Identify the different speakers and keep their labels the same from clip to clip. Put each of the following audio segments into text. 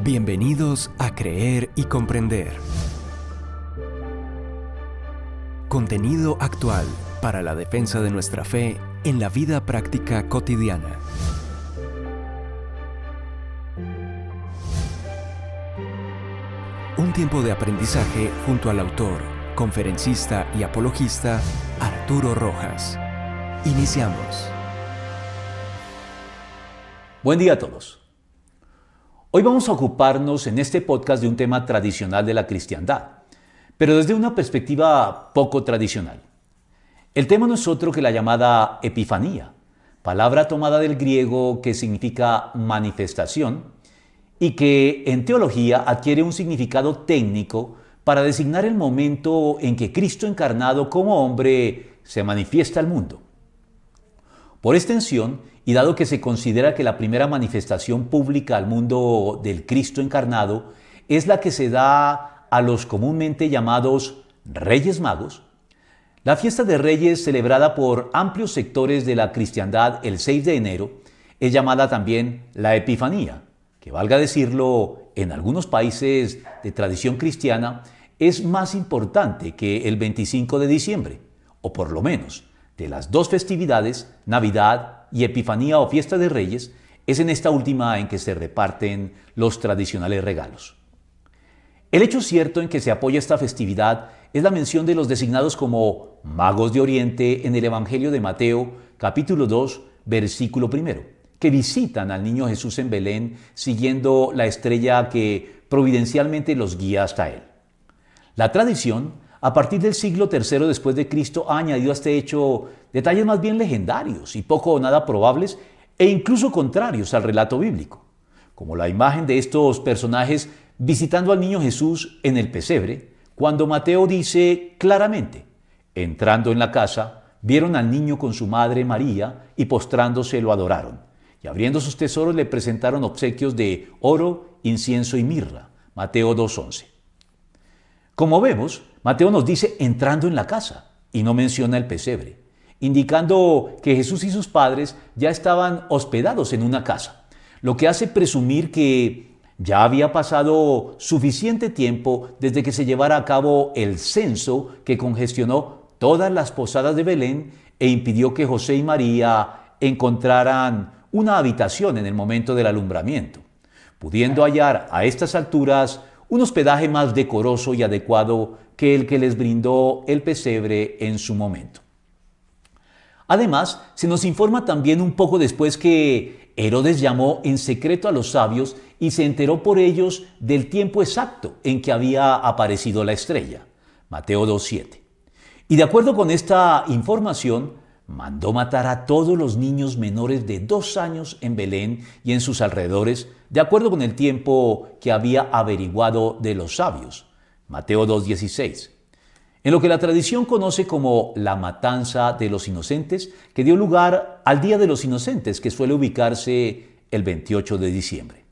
Speaker 1: Bienvenidos a Creer y Comprender. Contenido actual para la defensa de nuestra fe en la vida práctica cotidiana. Un tiempo de aprendizaje junto al autor, conferencista y apologista Arturo Rojas. Iniciamos.
Speaker 2: Buen día a todos. Hoy vamos a ocuparnos en este podcast de un tema tradicional de la cristiandad, pero desde una perspectiva poco tradicional. El tema no es otro que la llamada Epifanía, palabra tomada del griego que significa manifestación y que en teología adquiere un significado técnico para designar el momento en que Cristo encarnado como hombre se manifiesta al mundo. Por extensión, y dado que se considera que la primera manifestación pública al mundo del Cristo encarnado es la que se da a los comúnmente llamados Reyes Magos, la fiesta de Reyes celebrada por amplios sectores de la cristiandad el 6 de enero es llamada también la Epifanía, que valga decirlo, en algunos países de tradición cristiana es más importante que el 25 de diciembre, o por lo menos de las dos festividades, Navidad y Epifanía o Fiesta de Reyes, es en esta última en que se reparten los tradicionales regalos. El hecho cierto en que se apoya esta festividad es la mención de los designados como magos de Oriente en el Evangelio de Mateo, capítulo 2, versículo 1, que visitan al niño Jesús en Belén siguiendo la estrella que providencialmente los guía hasta él. La tradición, a partir del siglo III después de Cristo, ha añadido a este hecho detalles más bien legendarios y poco o nada probables e incluso contrarios al relato bíblico, como la imagen de estos personajes visitando al niño Jesús en el pesebre, cuando Mateo dice claramente: entrando en la casa, vieron al niño con su madre María y postrándose lo adoraron, y abriendo sus tesoros le presentaron obsequios de oro, incienso y mirra. Mateo 2:11. Como vemos, Mateo nos dice entrando en la casa y no menciona el pesebre, indicando que Jesús y sus padres ya estaban hospedados en una casa, lo que hace presumir que ya había pasado suficiente tiempo desde que se llevara a cabo el censo que congestionó todas las posadas de Belén e impidió que José y María encontraran una habitación en el momento del alumbramiento, pudiendo hallar a estas alturas un hospedaje más decoroso y adecuado que el que les brindó el pesebre en su momento. Además, se nos informa también un poco después que Herodes llamó en secreto a los sabios y se enteró por ellos del tiempo exacto en que había aparecido la estrella. Mateo 2:7. Y de acuerdo con esta información, mandó matar a todos los niños menores de 2 años en Belén y en sus alrededores, de acuerdo con el tiempo que había averiguado de los sabios. Mateo 2:16. En lo que la tradición conoce como la matanza de los inocentes, que dio lugar al Día de los Inocentes, que suele ubicarse el 28 de diciembre.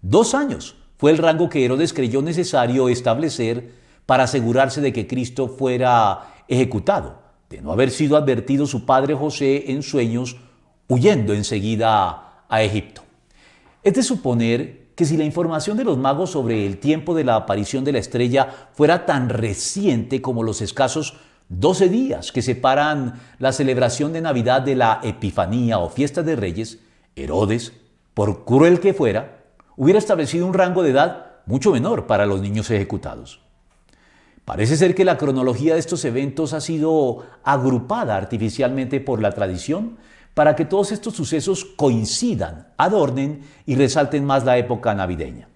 Speaker 2: 2 años fue el rango que Herodes creyó necesario establecer para asegurarse de que Cristo fuera ejecutado, de no haber sido advertido su padre José en sueños, huyendo enseguida a Egipto. Es de suponer que si la información de los magos sobre el tiempo de la aparición de la estrella fuera tan reciente como los escasos 12 días que separan la celebración de Navidad de la Epifanía o Fiesta de Reyes, Herodes, por cruel que fuera, hubiera establecido un rango de edad mucho menor para los niños ejecutados. Parece ser que la cronología de estos eventos ha sido agrupada artificialmente por la tradición para que todos estos sucesos coincidan, adornen y resalten más la época navideña.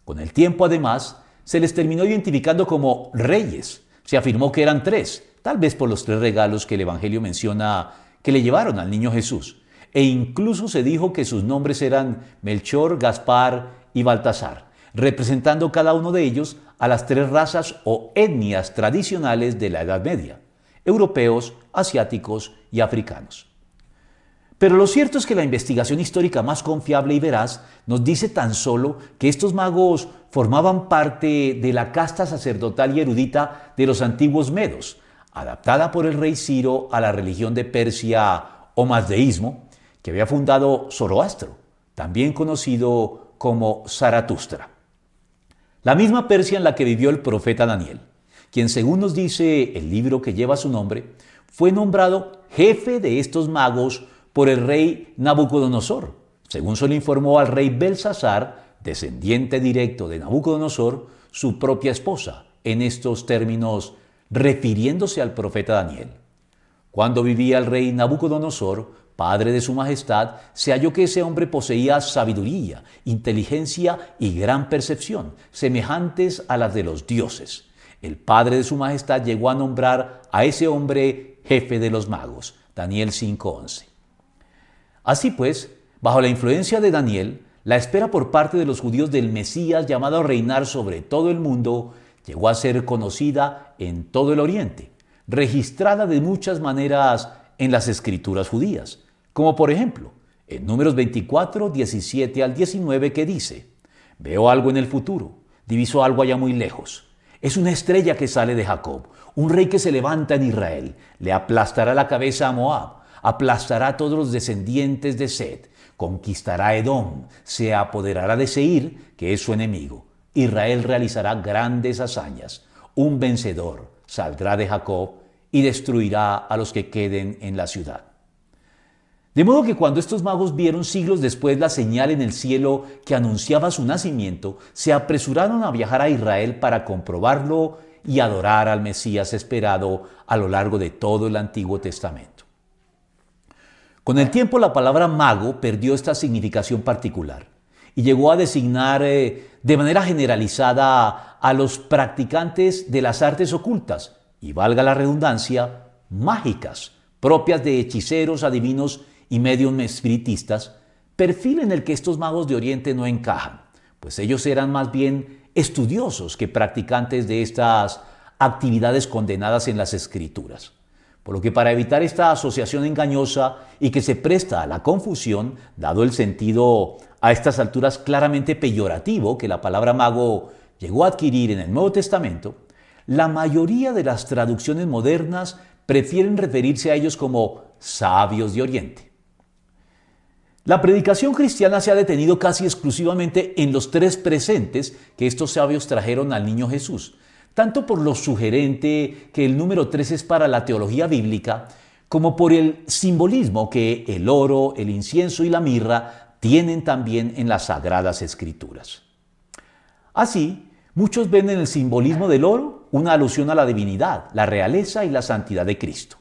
Speaker 2: Con el tiempo, además, se les terminó identificando como reyes. Se afirmó que eran 3, tal vez por los 3 regalos que el Evangelio menciona que le llevaron al niño Jesús, e incluso se dijo que sus nombres eran Melchor, Gaspar y Baltasar, representando cada uno de ellos a las 3 razas o etnias tradicionales de la Edad Media: europeos, asiáticos y africanos. Pero lo cierto es que la investigación histórica más confiable y veraz nos dice tan solo que estos magos formaban parte de la casta sacerdotal y erudita de los antiguos medos, adaptada por el rey Ciro a la religión de Persia o mazdeísmo que había fundado Zoroastro, también conocido como Zaratustra. La misma Persia en la que vivió el profeta Daniel, quien, según nos dice el libro que lleva su nombre, fue nombrado jefe de estos magos por el rey Nabucodonosor, según se le informó al rey Belsasar, descendiente directo de Nabucodonosor, su propia esposa, en estos términos, refiriéndose al profeta Daniel. Cuando vivía el rey Nabucodonosor, padre de su majestad, se halló que ese hombre poseía sabiduría, inteligencia y gran percepción, semejantes a las de los dioses. El padre de su majestad llegó a nombrar a ese hombre jefe de los magos. Daniel 5:11. Así pues, bajo la influencia de Daniel, la espera por parte de los judíos del Mesías llamado a reinar sobre todo el mundo llegó a ser conocida en todo el Oriente, registrada de muchas maneras en las escrituras judías, como por ejemplo en Números 24, 17 al 19 que dice: «Veo algo en el futuro, diviso algo allá muy lejos. Es una estrella que sale de Jacob, un rey que se levanta en Israel. Le aplastará la cabeza a Moab, aplastará a todos los descendientes de Set, conquistará a Edom, se apoderará de Seir, que es su enemigo. Israel realizará grandes hazañas. Un vencedor saldrá de Jacob y destruirá a los que queden en la ciudad». De modo que cuando estos magos vieron siglos después la señal en el cielo que anunciaba su nacimiento, se apresuraron a viajar a Israel para comprobarlo y adorar al Mesías esperado a lo largo de todo el Antiguo Testamento. Con el tiempo la palabra mago perdió esta significación particular y llegó a designar de manera generalizada a los practicantes de las artes ocultas y, valga la redundancia, mágicas, propias de hechiceros, adivinos y medios espiritistas, perfil en el que estos magos de Oriente no encajan, pues ellos eran más bien estudiosos que practicantes de estas actividades condenadas en las Escrituras. Por lo que, para evitar esta asociación engañosa y que se presta a la confusión, dado el sentido a estas alturas claramente peyorativo que la palabra mago llegó a adquirir en el Nuevo Testamento, la mayoría de las traducciones modernas prefieren referirse a ellos como sabios de Oriente. La predicación cristiana se ha detenido casi exclusivamente en los tres presentes que estos sabios trajeron al niño Jesús, tanto por lo sugerente que el número 3 es para la teología bíblica, como por el simbolismo que el oro, el incienso y la mirra tienen también en las Sagradas Escrituras. Así, muchos ven en el simbolismo del oro una alusión a la divinidad, la realeza y la santidad de Cristo.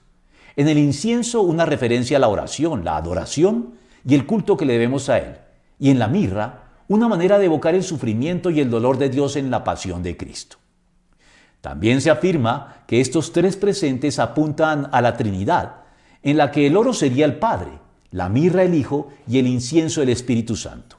Speaker 2: En el incienso una referencia a la oración, la adoración y el culto que le debemos a Él. Y en la mirra una manera de evocar el sufrimiento y el dolor de Dios en la pasión de Cristo. También se afirma que estos tres presentes apuntan a la Trinidad, en la que el oro sería el Padre, la mirra el Hijo y el incienso el Espíritu Santo.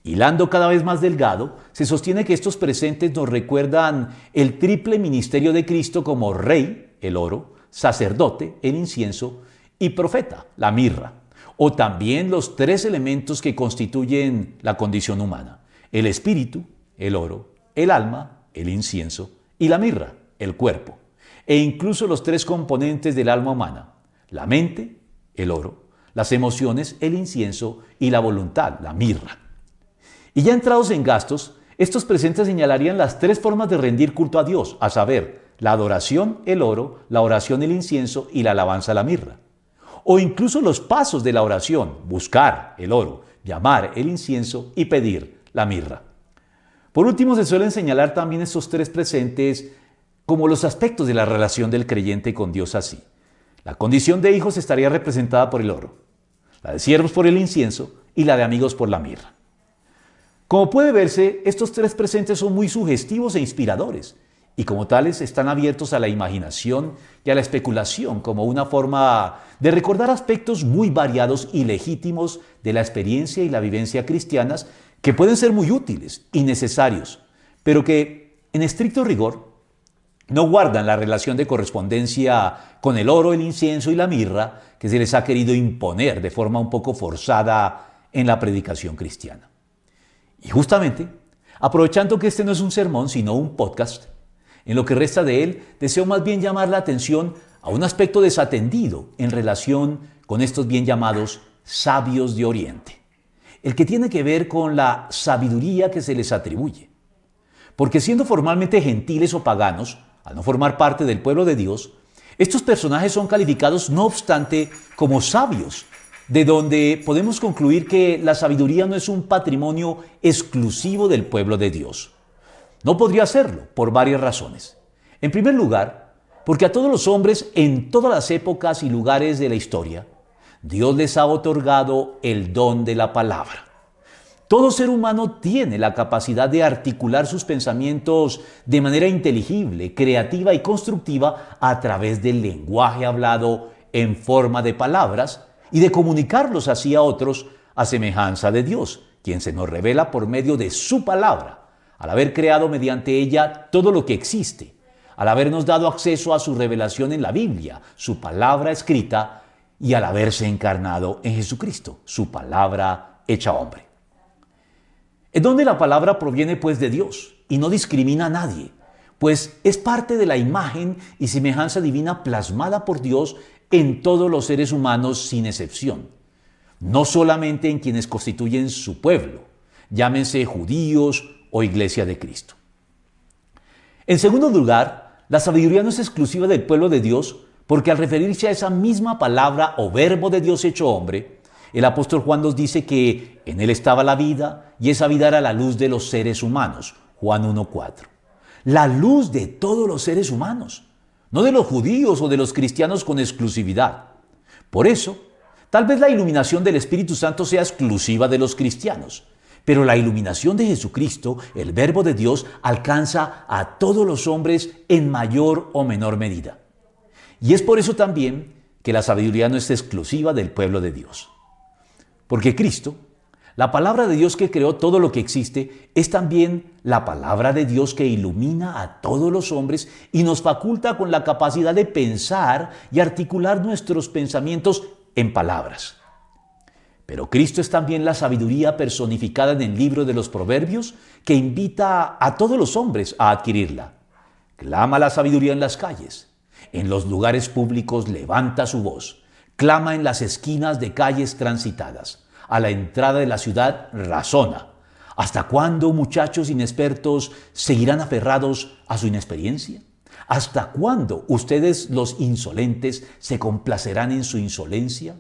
Speaker 2: Hilando cada vez más delgado, se sostiene que estos presentes nos recuerdan el triple ministerio de Cristo como Rey, el oro, sacerdote, el incienso, y profeta, la mirra, o también los tres elementos que constituyen la condición humana: el espíritu, el oro, el alma, el incienso, y la mirra, el cuerpo, e incluso los tres componentes del alma humana: la mente, el oro, las emociones, el incienso, y la voluntad, la mirra. Y ya entrados en gastos, estos presentes señalarían las tres formas de rendir culto a Dios, a saber, la adoración, el oro, la oración, el incienso, y la alabanza, la mirra. O incluso los pasos de la oración: buscar, el oro, llamar, el incienso, y pedir, la mirra. Por último, se suelen señalar también estos tres presentes como los aspectos de la relación del creyente con Dios así. La condición de hijos estaría representada por el oro, la de siervos por el incienso y la de amigos por la mirra. Como puede verse, estos tres presentes son muy sugestivos e inspiradores, y como tales están abiertos a la imaginación y a la especulación como una forma de recordar aspectos muy variados y legítimos de la experiencia y la vivencia cristianas, que pueden ser muy útiles y necesarios, pero que, en estricto rigor, no guardan la relación de correspondencia con el oro, el incienso y la mirra que se les ha querido imponer de forma un poco forzada en la predicación cristiana. Y justamente, aprovechando que este no es un sermón sino un podcast, en lo que resta de él deseo más bien llamar la atención a un aspecto desatendido en relación con estos bien llamados sabios de Oriente. el que tiene que ver con la sabiduría que se les atribuye. Porque siendo formalmente gentiles o paganos, al no formar parte del pueblo de Dios, estos personajes son calificados, no obstante, como sabios, de donde podemos concluir que la sabiduría no es un patrimonio exclusivo del pueblo de Dios. No podría serlo, por varias razones. En primer lugar, porque a todos los hombres en todas las épocas y lugares de la historia, Dios les ha otorgado el don de la palabra. Todo ser humano tiene la capacidad de articular sus pensamientos de manera inteligible, creativa y constructiva a través del lenguaje hablado en forma de palabras y de comunicarlos así a otros a semejanza de Dios, quien se nos revela por medio de su palabra, al haber creado mediante ella todo lo que existe, al habernos dado acceso a su revelación en la Biblia, su palabra escrita, y al haberse encarnado en Jesucristo, su palabra hecha hombre. El don de la palabra proviene pues de Dios y no discrimina a nadie, pues es parte de la imagen y semejanza divina plasmada por Dios en todos los seres humanos sin excepción, no solamente en quienes constituyen su pueblo, llámense judíos o Iglesia de Cristo. En segundo lugar, la sabiduría no es exclusiva del pueblo de Dios, porque al referirse a esa misma palabra o verbo de Dios hecho hombre, el apóstol Juan nos dice que en él estaba la vida y esa vida era la luz de los seres humanos, Juan 1:4. La luz de todos los seres humanos, no de los judíos o de los cristianos con exclusividad. Por eso, tal vez la iluminación del Espíritu Santo sea exclusiva de los cristianos, pero la iluminación de Jesucristo, el Verbo de Dios, alcanza a todos los hombres en mayor o menor medida. Y es por eso también que la sabiduría no es exclusiva del pueblo de Dios. Porque Cristo, la palabra de Dios que creó todo lo que existe, es también la palabra de Dios que ilumina a todos los hombres y nos faculta con la capacidad de pensar y articular nuestros pensamientos en palabras. Pero Cristo es también la sabiduría personificada en el libro de los Proverbios que invita a todos los hombres a adquirirla. Clama la sabiduría en las calles. En los lugares públicos levanta su voz. Clama en las esquinas de calles transitadas. A la entrada de la ciudad razona. ¿Hasta cuándo, muchachos inexpertos, seguirán aferrados a su inexperiencia? ¿Hasta cuándo ustedes, los insolentes, se complacerán en su insolencia?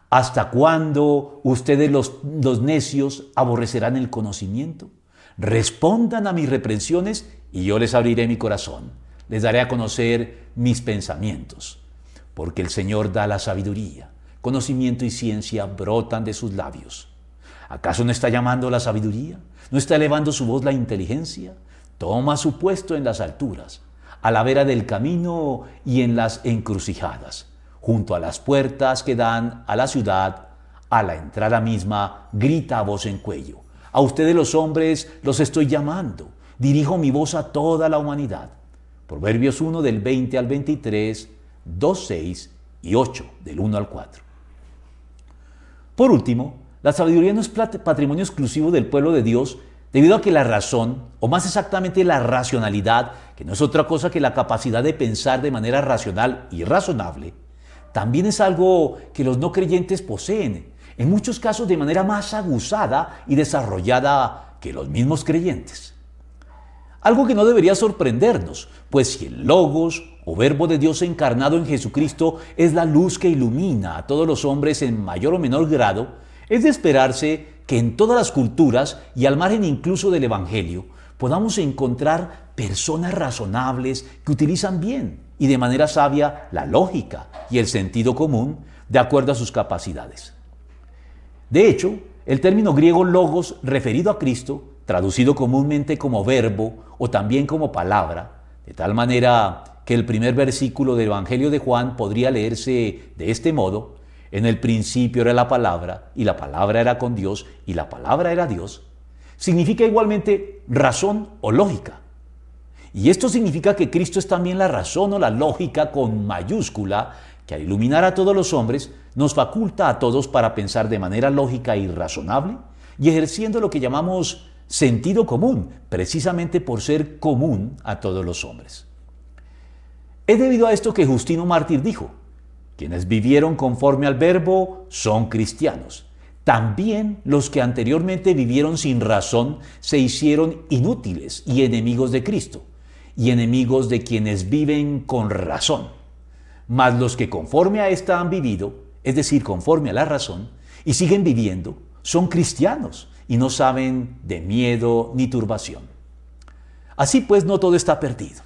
Speaker 2: ¿Hasta cuándo ustedes los necios aborrecerán el conocimiento? Respondan a mis reprensiones y yo les abriré mi corazón. Les daré a conocer mis pensamientos. Porque el Señor da la sabiduría. Conocimiento y ciencia brotan de sus labios. ¿Acaso no está llamando la sabiduría? ¿No está elevando su voz la inteligencia? Toma su puesto en las alturas, a la vera del camino y en las encrucijadas. Junto a las puertas que dan a la ciudad, a la entrada misma, grita a voz en cuello. A ustedes los hombres los estoy llamando. Dirijo mi voz a toda la humanidad. Proverbios 1 del 20 al 23, 2, 6 y 8 del 1 al 4. Por último, la sabiduría no es patrimonio exclusivo del pueblo de Dios debido a que la razón, o más exactamente la racionalidad, que no es otra cosa que la capacidad de pensar de manera racional y razonable, también es algo que los no creyentes poseen, en muchos casos de manera más aguzada y desarrollada que los mismos creyentes. Algo que no debería sorprendernos, pues si el Logos o Verbo de Dios encarnado en Jesucristo es la luz que ilumina a todos los hombres en mayor o menor grado, es de esperarse que en todas las culturas y al margen incluso del Evangelio podamos encontrar personas razonables que utilizan bien y de manera sabia la lógica y el sentido común de acuerdo a sus capacidades. De hecho, el término griego logos referido a Cristo, traducido comúnmente como verbo o también como palabra, de tal manera que el primer versículo del Evangelio de Juan podría leerse de este modo: en el principio era la palabra, y la palabra era con Dios, y la palabra era Dios, significa igualmente razón o lógica. Y esto significa que Cristo es también la razón o la lógica con mayúscula, que al iluminar a todos los hombres, nos faculta a todos para pensar de manera lógica y razonable, y ejerciendo lo que llamamos sentido común, precisamente por ser común a todos los hombres. Es debido a esto que Justino Mártir dijo: quienes vivieron conforme al verbo son cristianos. también los que anteriormente vivieron sin razón se hicieron inútiles y enemigos de Cristo, y enemigos de quienes viven con razón. Mas los que conforme a esta han vivido, es decir, conforme a la razón, y siguen viviendo, son cristianos y no saben de miedo ni turbación. Así pues, no todo está perdido,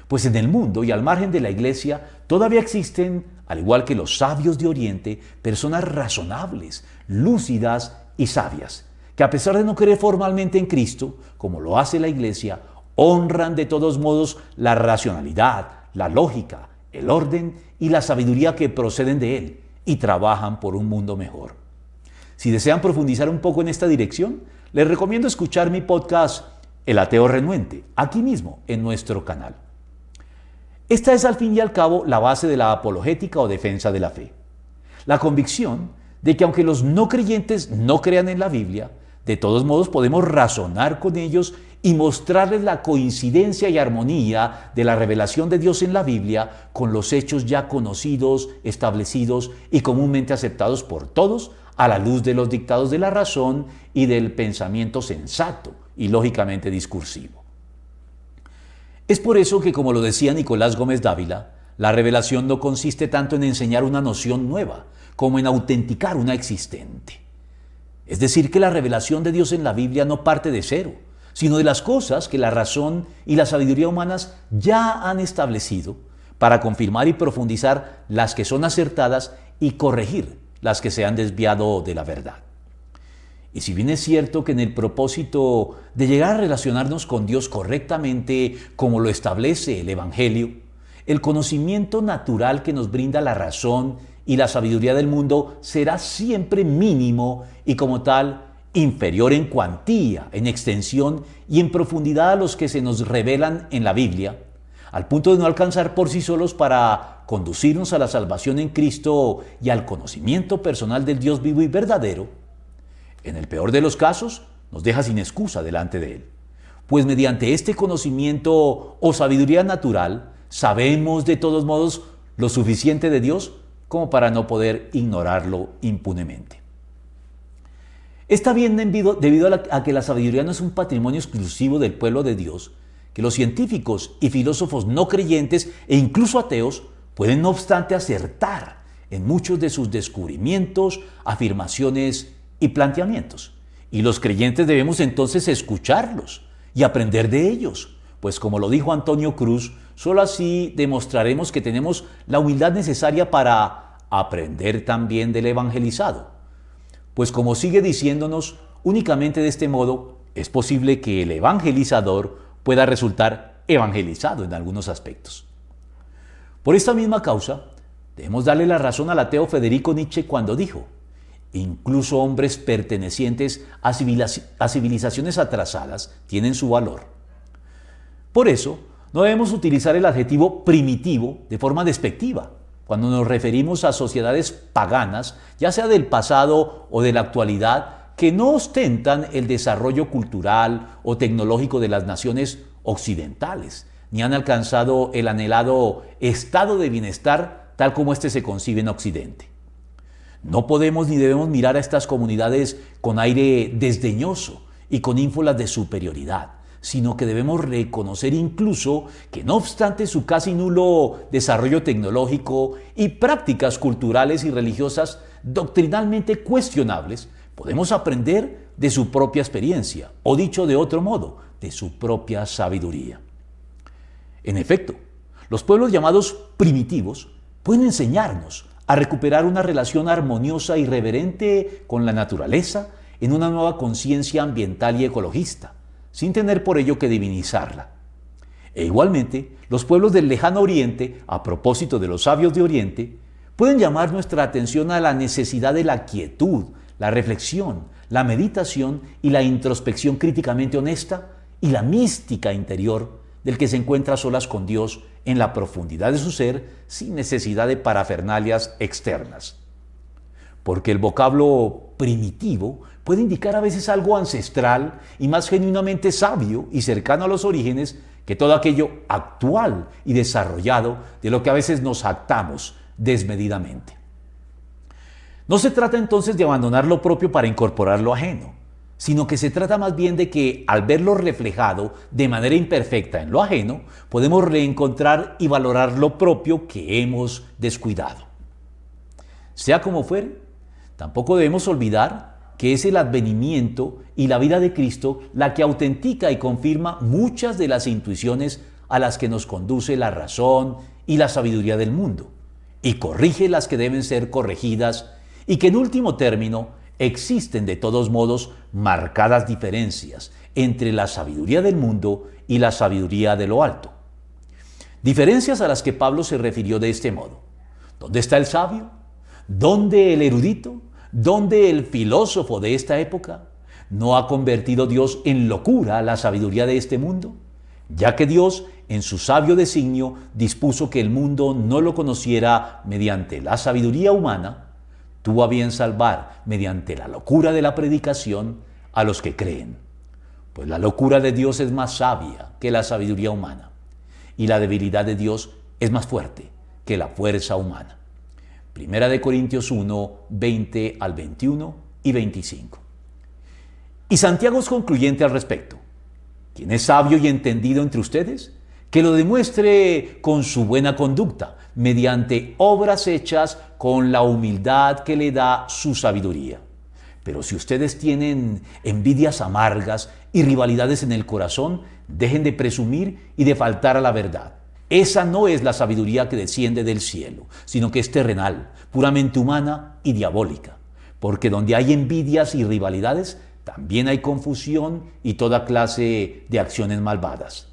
Speaker 2: pues en el mundo y al margen de la iglesia todavía existen, al igual que los sabios de Oriente, personas razonables, lúcidas y sabias, que a pesar de no creer formalmente en Cristo, como lo hace la iglesia, honran de todos modos la racionalidad, la lógica, el orden y la sabiduría que proceden de Él y trabajan por un mundo mejor. Si desean profundizar un poco en esta dirección, les recomiendo escuchar mi podcast El Ateo Renuente, aquí mismo en nuestro canal. Esta es al fin y al cabo la base de la apologética o defensa de la fe. La convicción de que aunque los no creyentes no crean en la Biblia, de todos modos podemos razonar con ellos y mostrarles la coincidencia y armonía de la revelación de Dios en la Biblia con los hechos ya conocidos, establecidos y comúnmente aceptados por todos a la luz de los dictados de la razón y del pensamiento sensato y lógicamente discursivo. Es por eso que, como lo decía Nicolás Gómez Dávila, la revelación no consiste tanto en enseñar una noción nueva como en autenticar una existente. Es decir, que la revelación de Dios en la Biblia no parte de cero, sino de las cosas que la razón y la sabiduría humanas ya han establecido para confirmar y profundizar las que son acertadas y corregir las que se han desviado de la verdad. Y si bien es cierto que en el propósito de llegar a relacionarnos con Dios correctamente como lo establece el Evangelio, el conocimiento natural que nos brinda la razón y la sabiduría del mundo será siempre mínimo y como tal inferior en cuantía, en extensión y en profundidad a los que se nos revelan en la Biblia, al punto de no alcanzar por sí solos para conducirnos a la salvación en Cristo y al conocimiento personal del Dios vivo y verdadero. En el peor de los casos, nos deja sin excusa delante de Él, pues mediante este conocimiento o sabiduría natural sabemos de todos modos lo suficiente de Dios como para no poder ignorarlo impunemente. Está bien debido a que la sabiduría no es un patrimonio exclusivo del pueblo de Dios, que los científicos y filósofos no creyentes e incluso ateos pueden no obstante acertar en muchos de sus descubrimientos, afirmaciones y planteamientos. Y los creyentes debemos entonces escucharlos y aprender de ellos, pues como lo dijo Antonio Cruz, solo así demostraremos que tenemos la humildad necesaria para aprender también del evangelizado. Pues como sigue diciéndonos, únicamente de este modo es posible que el evangelizador pueda resultar evangelizado en algunos aspectos. Por esta misma causa, debemos darle la razón al ateo Federico Nietzsche cuando dijo: incluso hombres pertenecientes a civilizaciones atrasadas tienen su valor. Por eso, no debemos utilizar el adjetivo primitivo de forma despectiva cuando nos referimos a sociedades paganas, ya sea del pasado o de la actualidad, que no ostentan el desarrollo cultural o tecnológico de las naciones occidentales, ni han alcanzado el anhelado estado de bienestar tal como éste se concibe en Occidente. No podemos ni debemos mirar a estas comunidades con aire desdeñoso y con ínfulas de superioridad, sino que debemos reconocer incluso que no obstante su casi nulo desarrollo tecnológico y prácticas culturales y religiosas doctrinalmente cuestionables, podemos aprender de su propia experiencia, o dicho de otro modo, de su propia sabiduría. En efecto, los pueblos llamados primitivos pueden enseñarnos a recuperar una relación armoniosa y reverente con la naturaleza en una nueva conciencia ambiental y ecologista, sin tener por ello que divinizarla. E igualmente, los pueblos del lejano Oriente, a propósito de los sabios de Oriente, pueden llamar nuestra atención a la necesidad de la quietud, la reflexión, la meditación y la introspección críticamente honesta y la mística interior del que se encuentra a solas con Dios en la profundidad de su ser sin necesidad de parafernalias externas. Porque el vocablo primitivo puede indicar a veces algo ancestral y más genuinamente sabio y cercano a los orígenes que todo aquello actual y desarrollado de lo que a veces nos jactamos desmedidamente. No se trata entonces de abandonar lo propio para incorporar lo ajeno, sino que se trata más bien de que al verlo reflejado de manera imperfecta en lo ajeno, podemos reencontrar y valorar lo propio que hemos descuidado. Sea como fuere, tampoco debemos olvidar que es el advenimiento y la vida de Cristo la que autentica y confirma muchas de las intuiciones a las que nos conduce la razón y la sabiduría del mundo, y corrige las que deben ser corregidas, y que en último término existen de todos modos marcadas diferencias entre la sabiduría del mundo y la sabiduría de lo alto. Diferencias a las que Pablo se refirió de este modo. ¿Dónde está el sabio? ¿Dónde el erudito? ¿Dónde el filósofo de esta época? ¿No ha convertido Dios en locura la sabiduría de este mundo? Ya que Dios, en su sabio designio, dispuso que el mundo no lo conociera mediante la sabiduría humana, tuvo a bien salvar, mediante la locura de la predicación, a los que creen. Pues la locura de Dios es más sabia que la sabiduría humana, y la debilidad de Dios es más fuerte que la fuerza humana. Primera de Corintios 1, 20 al 21 y 25. Y Santiago es concluyente al respecto. ¿Quién es sabio y entendido entre ustedes? Que lo demuestre con su buena conducta, mediante obras hechas con la humildad que le da su sabiduría. Pero si ustedes tienen envidias amargas y rivalidades en el corazón, dejen de presumir y de faltar a la verdad. Esa no es la sabiduría que desciende del cielo, sino que es terrenal, puramente humana y diabólica. Porque donde hay envidias y rivalidades, también hay confusión y toda clase de acciones malvadas.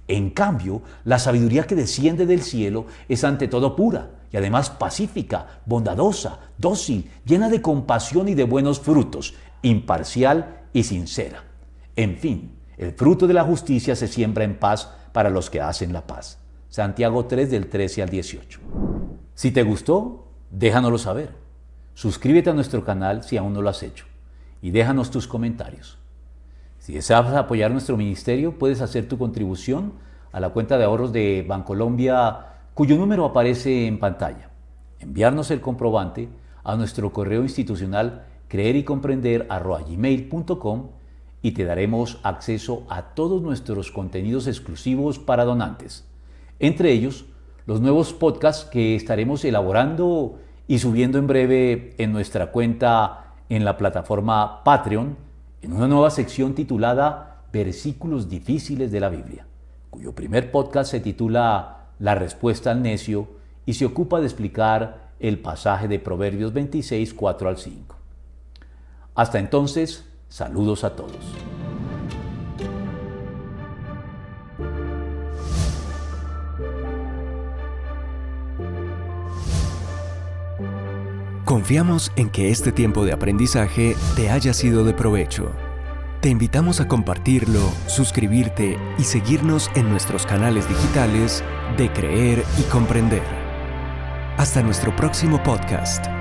Speaker 2: En cambio, la sabiduría que desciende del cielo es ante todo pura y además pacífica, bondadosa, dócil, llena de compasión y de buenos frutos, imparcial y sincera. En fin, el fruto de la justicia se siembra en paz para los que hacen la paz. Santiago 3 del 13 al 18. Si te gustó, déjanoslo saber. Suscríbete a nuestro canal si aún no lo has hecho y déjanos tus comentarios. Si deseas apoyar nuestro ministerio, puedes hacer tu contribución a la cuenta de ahorros de Bancolombia, cuyo número aparece en pantalla. Enviarnos el comprobante a nuestro correo institucional creerycomprender@gmail.com y te daremos acceso a todos nuestros contenidos exclusivos para donantes. Entre ellos, los nuevos podcasts que estaremos elaborando y subiendo en breve en nuestra cuenta en la plataforma Patreon, en una nueva sección titulada Versículos difíciles de la Biblia, cuyo primer podcast se titula La respuesta al necio y se ocupa de explicar el pasaje de Proverbios 26, 4 al 5. Hasta entonces, saludos a todos.
Speaker 1: Confiamos en que este tiempo de aprendizaje te haya sido de provecho. Te invitamos a compartirlo, suscribirte y seguirnos en nuestros canales digitales de Creer y Comprender. Hasta nuestro próximo podcast.